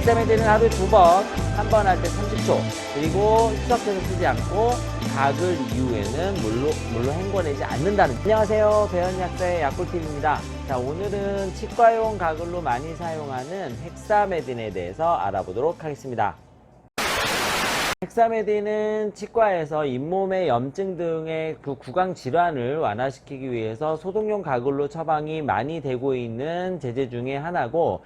헥사메딘은 하루에 2번, 한 번 할 때 30초, 그리고 희석해서 쓰지 않고 각을 이후에는 물로 헹궈내지 않는다는. 안녕하세요, 배현약사의 약꿀팁입니다. 자, 오늘은 치과용 가글로 많이 사용하는 헥사메딘에 대해서 알아보도록 하겠습니다. 헥사메딘은 치과에서 잇몸의 염증 등의 그 구강 질환을 완화시키기 위해서 소독용 가글로 처방이 많이 되고 있는 제제 중에 하나고,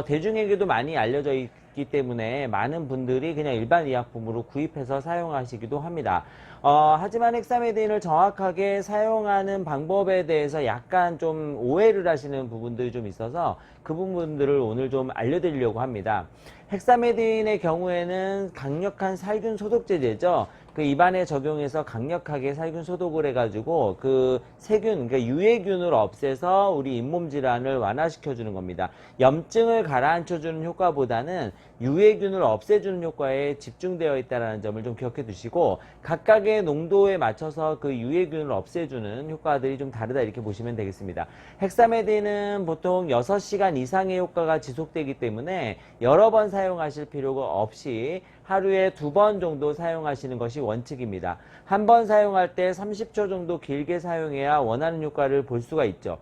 대중에게도 많이 알려져 있기 때문에 많은 분들이 그냥 일반 의약품으로 구입해서 사용하시기도 합니다. 하지만 헥사메딘을 정확하게 사용하는 방법에 대해서 약간 좀 오해를 하시는 부분들이 좀 있어서 그 부분들을 오늘 좀 알려드리려고 합니다. 헥사메딘의 경우에는 강력한 살균 소독제제죠. 그 입안에 적용해서 강력하게 살균 소독을 해가지고 그 세균, 그러니까 유해균을 없애서 우리 잇몸 질환을 완화시켜주는 겁니다. 염증을 가라앉혀주는 효과보다는 유해균을 없애주는 효과에 집중되어 있다는 점을 좀 기억해 두시고, 각각의 농도에 맞춰서 그 유해균을 없애주는 효과들이 좀 다르다 이렇게 보시면 되겠습니다. 헥사메딘은 보통 6시간 이상의 효과가 지속되기 때문에 여러 번 사용하실 필요가 없이 하루에 2번 정도 사용하시는 것이 원칙입니다. 한 번 사용할 때 30초 정도 길게 사용해야 원하는 효과를 볼 수가 있죠.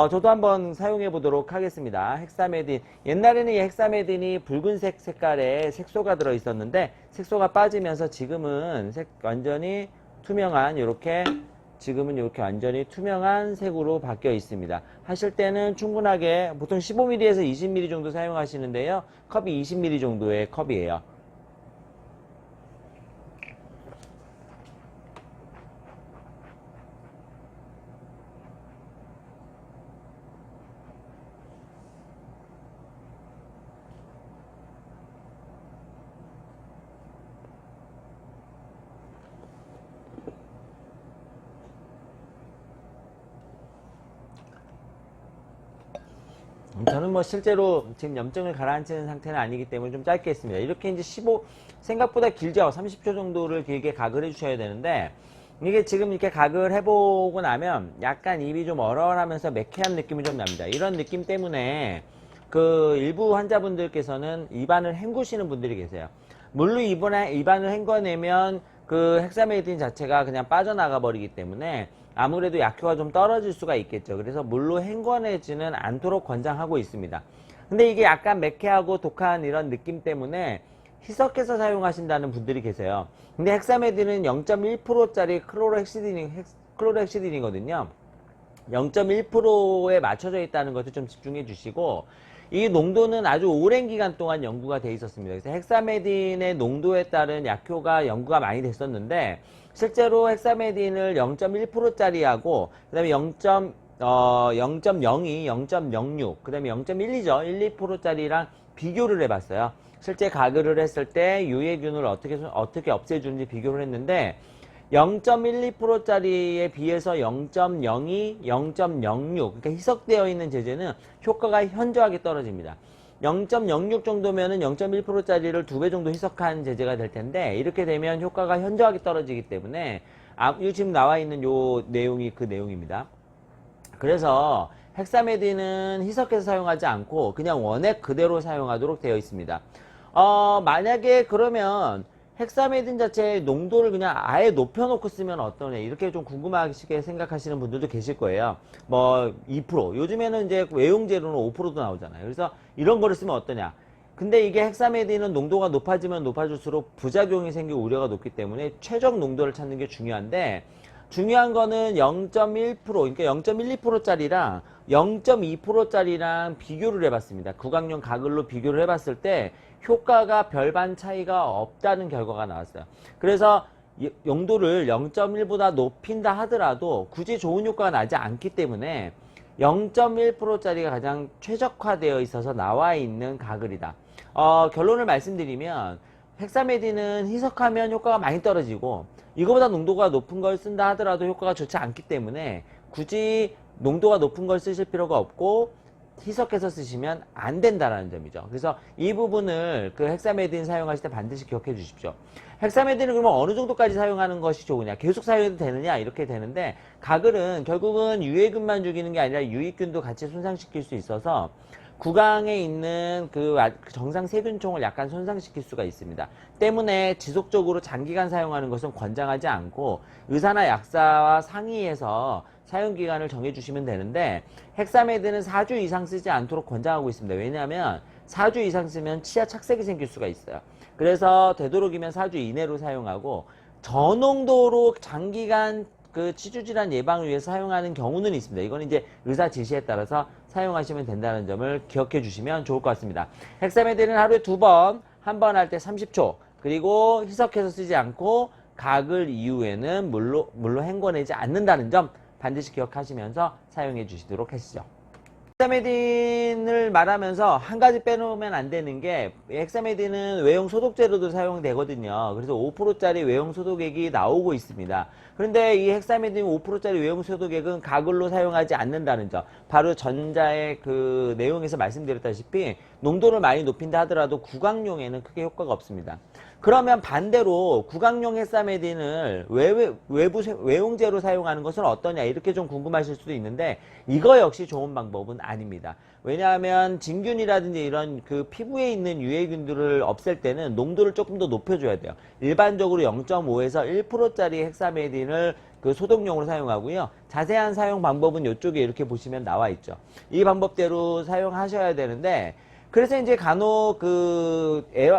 저도 한번 사용해 보도록 하겠습니다. 헥사메딘, 옛날에는 이 헥사메딘이 붉은색 색깔의 색소가 들어 있었는데 색소가 빠지면서 지금은 완전히 투명한 지금은 이렇게 완전히 투명한 색으로 바뀌어 있습니다. 하실 때는 충분하게 보통 15ml에서 20ml 정도 사용하시는데요. 컵이 20ml 정도의 컵이에요. 저는 뭐 실제로 지금 염증을 가라앉히는 상태는 아니기 때문에 좀 짧게 했습니다. 이렇게 이제 생각보다 길죠. 30초 정도를 길게 가글 해주셔야 되는데, 이게 지금 이렇게 가글 해보고 나면 약간 입이 좀 얼얼하면서 매캐한 느낌이 좀 납니다. 이런 느낌 때문에 그 일부 환자분들께서는 입안을 헹구시는 분들이 계세요. 물로 입안을 헹궈내면 그 헥사메딘 자체가 그냥 빠져나가 버리기 때문에 아무래도 약효가 좀 떨어질 수가 있겠죠. 그래서 물로 헹궈내지는 않도록 권장하고 있습니다. 근데 이게 약간 매캐하고 독한 이런 느낌 때문에 희석해서 사용하신다는 분들이 계세요. 근데 헥사메딘은 0.1%짜리 클로로헥시딘이거든요. 0.1%에 맞춰져 있다는 것을 좀 집중해 주시고, 이 농도는 아주 오랜 기간 동안 연구가 돼 있었습니다. 그래서 헥사메딘의 농도에 따른 약효가 연구가 많이 됐었는데, 실제로 헥사메딘을 0.1%짜리하고 그 다음에 0.02, 0.06, 그 다음에 0.12죠. 1, 2%짜리랑 비교를 해봤어요. 실제 가글을 했을 때 유해균을 어떻게 없애주는지 비교를 했는데, 0.12%짜리에 비해서 0.02, 0.06, 그러니까 희석되어 있는 제제는 효과가 현저하게 떨어집니다. 0.06 정도면은 0.1%짜리를 2배 정도 희석한 제제가 될 텐데, 이렇게 되면 효과가 현저하게 떨어지기 때문에, 지금 나와 있는 요 내용이 그 내용입니다. 그래서 헥사메딘은 희석해서 사용하지 않고 그냥 원액 그대로 사용하도록 되어 있습니다. 만약에 그러면 헥사메딘 자체의 농도를 그냥 아예 높여놓고 쓰면 어떠냐, 이렇게 좀 궁금하시게 생각하시는 분들도 계실 거예요. 뭐 2%, 요즘에는 이제 외용제로는 5%도 나오잖아요. 그래서 이런 거를 쓰면 어떠냐. 근데 이게 헥사메딘은 농도가 높아지면 높아질수록 부작용이 생길 우려가 높기 때문에 최적 농도를 찾는 게 중요한데, 중요한 거는 0.1%, 그러니까 0.12%짜리랑 0.2%짜리랑 비교를 해봤습니다. 구강용 가글로 비교를 해봤을 때 효과가 별반 차이가 없다는 결과가 나왔어요. 그래서 용도를 0.1보다 높인다 하더라도 굳이 좋은 효과가 나지 않기 때문에 0.1%짜리가 가장 최적화되어 있어서 나와 있는 가글이다. 결론을 말씀드리면 헥사메딘은 희석하면 효과가 많이 떨어지고, 이거보다 농도가 높은 걸 쓴다 하더라도 효과가 좋지 않기 때문에 굳이 농도가 높은 걸 쓰실 필요가 없고 희석해서 쓰시면 안 된다라는 점이죠. 그래서 이 부분을 그 헥사메딘 사용하실 때 반드시 기억해 주십시오. 헥사메딘을 그러면 어느 정도까지 사용하는 것이 좋으냐, 계속 사용해도 되느냐, 이렇게 되는데, 가글은 결국은 유해균만 죽이는 게 아니라 유익균도 같이 손상시킬 수 있어서 구강에 있는 그 정상 세균총을 약간 손상시킬 수가 있습니다. 때문에 지속적으로 장기간 사용하는 것은 권장하지 않고 의사나 약사와 상의해서 사용기간을 정해주시면 되는데 헥사메드는 4주 이상 쓰지 않도록 권장하고 있습니다. 왜냐하면 4주 이상 쓰면 치아 착색이 생길 수가 있어요. 그래서 되도록이면 4주 이내로 사용하고 저농도로 장기간 그 치주질환 예방을 위해서 사용하는 경우는 있습니다. 이건 이제 의사 지시에 따라서 사용하시면 된다는 점을 기억해 주시면 좋을 것 같습니다. 헥사메드는 하루에 2번, 한 번 할 때 30초, 그리고 희석해서 쓰지 않고 가글 이후에는 물로 헹궈내지 않는다는 점 반드시 기억하시면서 사용해 주시도록 하시죠. 헥사메딘을 말하면서 한 가지 빼놓으면 안 되는 게 헥사메딘은 외용 소독제로도 사용되거든요. 그래서 5%짜리 외용 소독액이 나오고 있습니다. 그런데 이 헥사메딘 5%짜리 외용 소독액은 가글로 사용하지 않는다는 점, 바로 전자의 그 내용에서 말씀드렸다시피 농도를 많이 높인다 하더라도 구강용에는 크게 효과가 없습니다. 그러면 반대로 구강용 헥사메딘을 외용제로 사용하는 것은 어떠냐, 이렇게 좀 궁금하실 수도 있는데 이거 역시 좋은 방법은 아닙니다. 왜냐하면 진균이라든지 이런 그 피부에 있는 유해균들을 없앨 때는 농도를 조금 더 높여줘야 돼요. 일반적으로 0.5에서 1%짜리 헥사메딘을 그 소독용으로 사용하고요. 자세한 사용 방법은 이쪽에 이렇게 보시면 나와 있죠. 이 방법대로 사용하셔야 되는데, 그래서 이제 간혹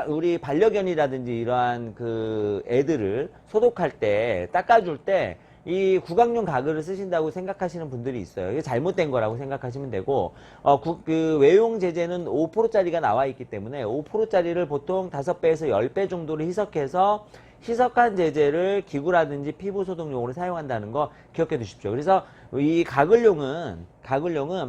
우리 반려견이라든지 이러한 그 애들을 소독할 때, 닦아줄 때 이 구강용 가글을 쓰신다고 생각하시는 분들이 있어요. 이게 잘못된 거라고 생각하시면 되고, 그 외용 제제는 5%짜리가 나와 있기 때문에 5%짜리를 보통 5배에서 10배 정도를 희석해서 희석한 제제를 기구라든지 피부 소독용으로 사용한다는 거 기억해 두십시오. 그래서 이 가글용은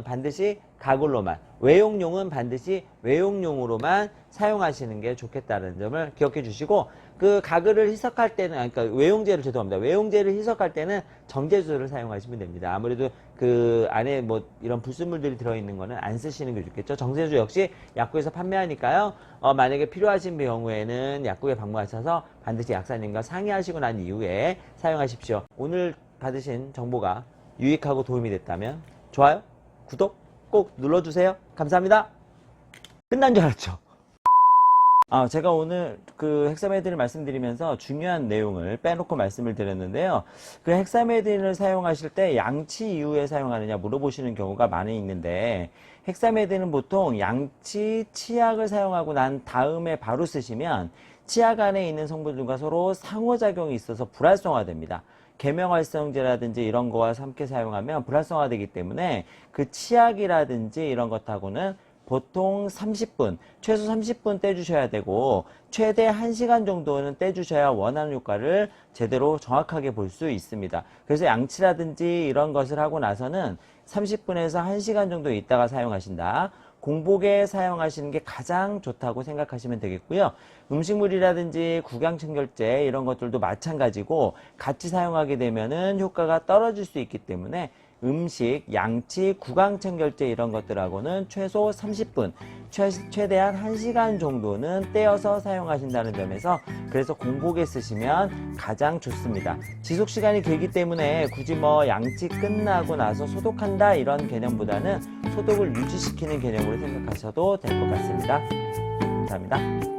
반드시 가글로만, 외용용은 반드시 외용용으로만 사용하시는 게 좋겠다는 점을 기억해 주시고, 그 가글을 희석할 때는, 그러니까 외용제를 희석할 때는 정제수를 사용하시면 됩니다. 아무래도 그 안에 뭐 이런 불순물들이 들어있는 거는 안 쓰시는 게 좋겠죠. 정제수 역시 약국에서 판매하니까요. 만약에 필요하신 경우에는 약국에 방문하셔서 반드시 약사님과 상의하시고 난 이후에 사용하십시오. 오늘 받으신 정보가 유익하고 도움이 됐다면 좋아요, 구독 꼭 눌러주세요. 감사합니다. 끝난 줄 알았죠? 제가 오늘 그 헥사메딘을 말씀드리면서 중요한 내용을 빼놓고 말씀을 드렸는데요. 그 헥사메딘을 사용하실 때 양치 이후에 사용하느냐 물어보시는 경우가 많이 있는데, 헥사메딘은 보통 양치 치약을 사용하고 난 다음에 바로 쓰시면 치약 안에 있는 성분들과 서로 상호작용이 있어서 불활성화됩니다. 계명활성제라든지 이런 거와 함께 사용하면 불활성화되기 때문에 그 치약이라든지 이런 것하고는 보통 30분, 최소 30분 떼주셔야 되고 최대 1시간 정도는 떼주셔야 원하는 효과를 제대로 정확하게 볼 수 있습니다. 그래서 양치라든지 이런 것을 하고 나서는 30분에서 1시간 정도 있다가 사용하신다. 공복에 사용하시는 게 가장 좋다고 생각하시면 되겠고요. 음식물이라든지 구강청결제 이런 것들도 마찬가지고 같이 사용하게 되면은 효과가 떨어질 수 있기 때문에 음식, 양치, 구강청결제 이런 것들하고는 최소 30분, 최대한 1시간 정도는 떼어서 사용하신다는 점에서 그래서 공복에 쓰시면 가장 좋습니다. 지속시간이 길기 때문에 굳이 뭐 양치 끝나고 나서 소독한다 이런 개념보다는 소독을 유지시키는 개념으로 생각하셔도 될 것 같습니다. 감사합니다.